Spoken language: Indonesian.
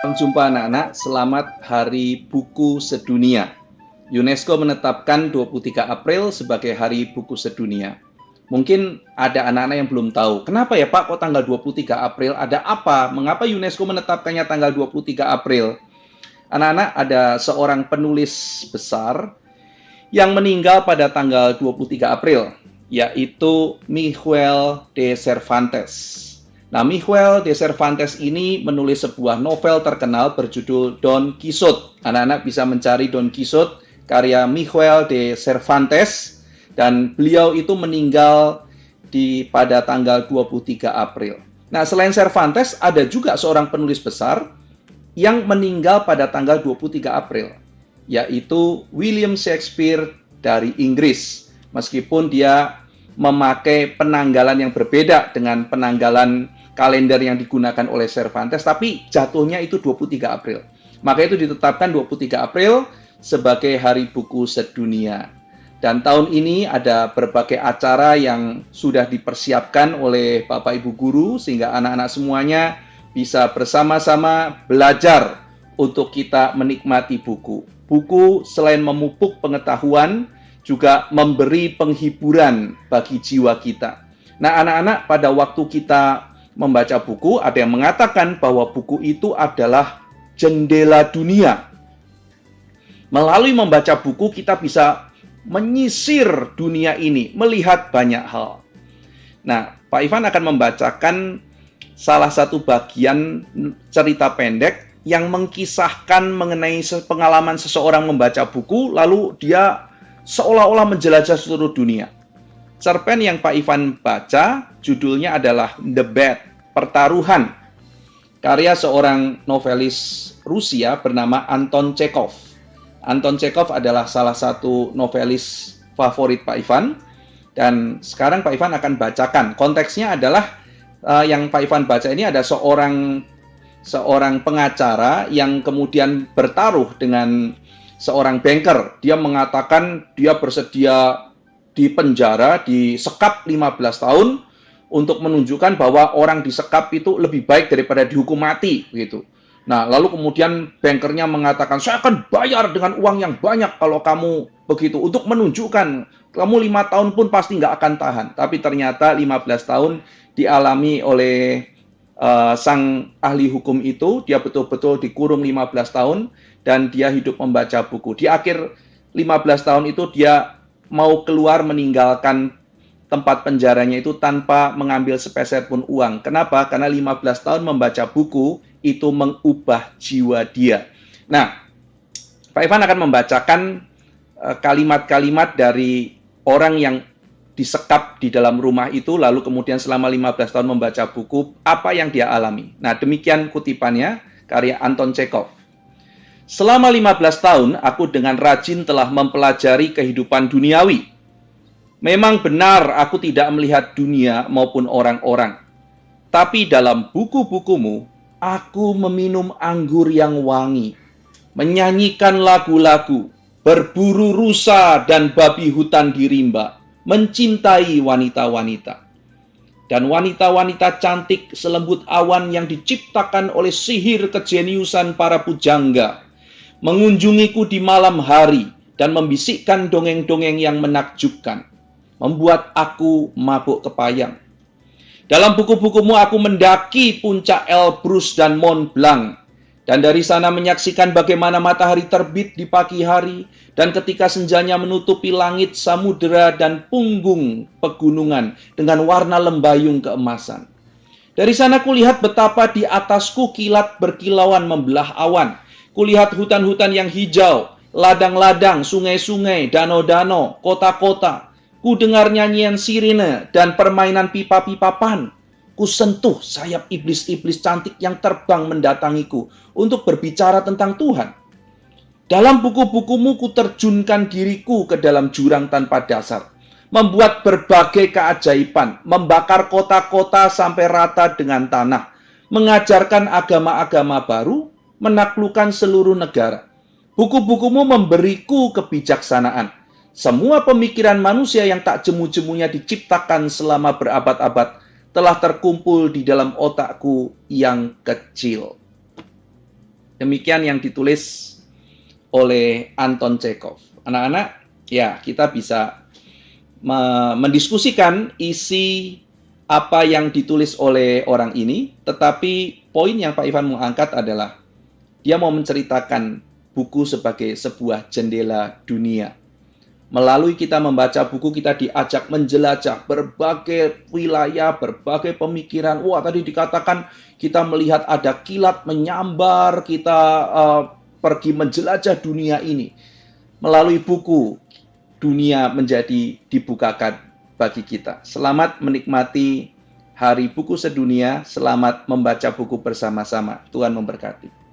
Salam jumpa anak-anak, selamat Hari Buku Sedunia. UNESCO menetapkan 23 April sebagai Hari Buku Sedunia. Mungkin ada anak-anak yang belum tahu, kenapa ya Pak kok tanggal 23 April? Ada apa? Mengapa UNESCO menetapkannya tanggal 23 April? Anak-anak, ada seorang penulis besar yang meninggal pada tanggal 23 April, yaitu Miguel de Cervantes. Nah, Miguel de Cervantes ini menulis sebuah novel terkenal berjudul Don Quixote. Anak-anak bisa mencari Don Quixote, karya Miguel de Cervantes, dan beliau itu meninggal pada tanggal 23 April. Nah, selain Cervantes, ada juga seorang penulis besar yang meninggal pada tanggal 23 April, yaitu William Shakespeare dari Inggris. Meskipun dia memakai penanggalan yang berbeda dengan penanggalan kalender yang digunakan oleh Cervantes, tapi jatuhnya itu 23 April. Maka itu ditetapkan 23 April sebagai Hari Buku Sedunia. Dan tahun ini ada berbagai acara yang sudah dipersiapkan oleh Bapak Ibu Guru, sehingga anak-anak semuanya bisa bersama-sama belajar untuk kita menikmati buku. Buku selain memupuk pengetahuan, juga memberi penghiburan bagi jiwa kita. Nah, anak-anak, pada waktu kita membaca buku, ada yang mengatakan bahwa buku itu adalah jendela dunia. Melalui membaca buku, kita bisa menyisir dunia ini, melihat banyak hal. Nah, Pak Ivan akan membacakan salah satu bagian cerita pendek yang mengkisahkan mengenai pengalaman seseorang membaca buku, lalu dia seolah-olah menjelajah seluruh dunia. Cerpen yang Pak Ivan baca, judulnya adalah The Bet, Pertaruhan, karya seorang novelis Rusia bernama Anton Chekhov. Anton Chekhov adalah salah satu novelis favorit Pak Ivan, dan sekarang Pak Ivan akan bacakan. Konteksnya adalah yang Pak Ivan baca ini ada seorang pengacara yang kemudian bertaruh dengan seorang banker. Dia mengatakan dia bersedia dipenjara, disekap 15 tahun untuk menunjukkan bahwa orang disekap itu lebih baik daripada dihukum mati, gitu. Nah, lalu kemudian bankernya mengatakan, saya akan bayar dengan uang yang banyak kalau kamu begitu, untuk menunjukkan kamu 5 tahun pun pasti nggak akan tahan. Tapi ternyata 15 tahun dialami oleh sang ahli hukum itu. Dia betul-betul dikurung 15 tahun dan dia hidup membaca buku. Di akhir 15 tahun itu dia mau keluar meninggalkan tempat penjaranya itu tanpa mengambil sepeser pun uang. Kenapa? Karena 15 tahun membaca buku itu mengubah jiwa dia. Nah, Pak Ivan akan membacakan kalimat-kalimat dari orang yang disekap di dalam rumah itu, lalu kemudian selama 15 tahun membaca buku, apa yang dia alami. Nah, demikian kutipannya, karya Anton Chekhov. Selama 15 tahun, aku dengan rajin telah mempelajari kehidupan duniawi. Memang benar aku tidak melihat dunia maupun orang-orang. Tapi dalam buku-bukumu, aku meminum anggur yang wangi, menyanyikan lagu-lagu, berburu rusa dan babi hutan di rimba, mencintai wanita-wanita. Dan wanita-wanita cantik selembut awan yang diciptakan oleh sihir kejeniusan para pujangga, mengunjungiku di malam hari dan membisikkan dongeng-dongeng yang menakjubkan, membuat aku mabuk kepayang. Dalam buku-bukumu aku mendaki puncak Elbrus dan Mont Blanc, dan dari sana menyaksikan bagaimana matahari terbit di pagi hari, dan ketika senjanya menutupi langit, samudera, dan punggung pegunungan dengan warna lembayung keemasan. Dari sana kulihat betapa di atasku kilat berkilauan membelah awan. Kulihat hutan-hutan yang hijau, ladang-ladang, sungai-sungai, danau-danau, kota-kota. Ku dengar nyanyian sirine dan permainan pipa-pipa pan. Ku sentuh sayap iblis-iblis cantik yang terbang mendatangiku untuk berbicara tentang Tuhan. Dalam buku-bukumu ku terjunkan diriku ke dalam jurang tanpa dasar, membuat berbagai keajaiban, membakar kota-kota sampai rata dengan tanah, mengajarkan agama-agama baru, menaklukkan seluruh negara. Buku-bukumu memberiku kebijaksanaan. Semua pemikiran manusia yang tak jemu-jemunya diciptakan selama berabad-abad telah terkumpul di dalam otakku yang kecil. Demikian yang ditulis oleh Anton Chekhov. Anak-anak, ya kita bisa mendiskusikan isi apa yang ditulis oleh orang ini, tetapi poin yang Pak Ivan mau angkat adalah dia mau menceritakan buku sebagai sebuah jendela dunia. Melalui kita membaca buku, kita diajak menjelajah berbagai wilayah, berbagai pemikiran. Wah, tadi dikatakan kita melihat ada kilat menyambar, kita pergi menjelajah dunia ini. Melalui buku, dunia menjadi dibukakan bagi kita. Selamat menikmati Hari Buku Sedunia, selamat membaca buku bersama-sama. Tuhan memberkati.